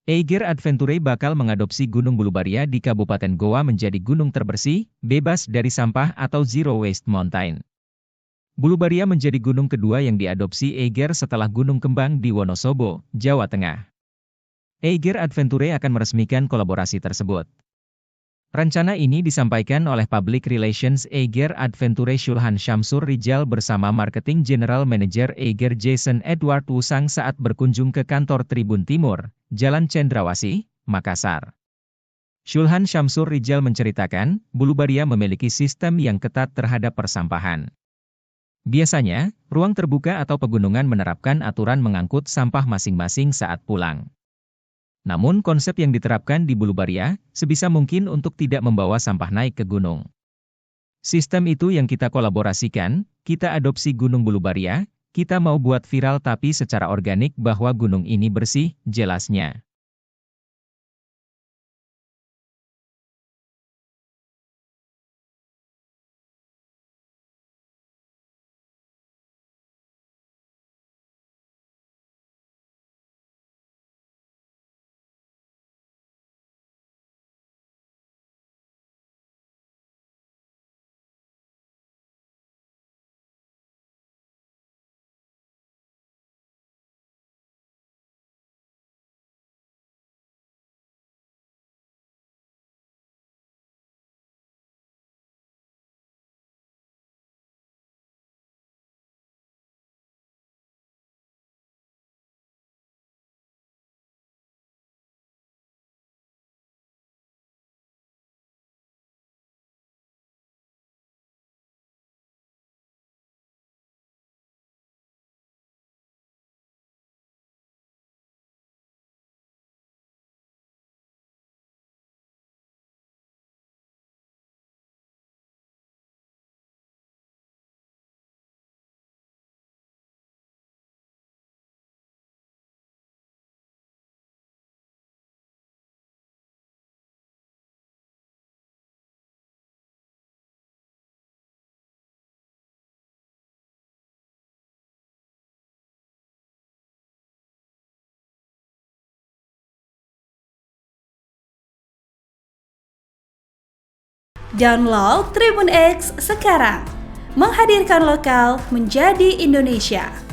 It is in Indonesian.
Eiger Adventure bakal mengadopsi Gunung Bulubaria di Kabupaten Goa menjadi gunung terbersih, bebas dari sampah atau Zero Waste Mountain. Bulubaria menjadi gunung kedua yang diadopsi Eiger setelah Gunung Kembang di Wonosobo, Jawa Tengah. Eiger Adventure akan meresmikan kolaborasi tersebut. Rencana ini disampaikan oleh Public Relations Eiger Adventure Shulhan Syamsur Rijal bersama Marketing General Manager Eiger Jason Edward Wusang saat berkunjung ke kantor Tribun Timur, Jalan Cendrawasih, Makassar. Shulhan Syamsur Rijal menceritakan, Bulubaria memiliki sistem yang ketat terhadap persampahan. Biasanya, ruang terbuka atau pegunungan menerapkan aturan mengangkut sampah masing-masing saat pulang. Namun konsep yang diterapkan di Bulubaria, sebisa mungkin untuk tidak membawa sampah naik ke gunung. Sistem itu yang kita kolaborasikan, kita adopsi Gunung Bulubaria, kita mau buat viral tapi secara organik bahwa gunung ini bersih, jelasnya. Download Tribun X sekarang, menghadirkan lokal menjadi Indonesia.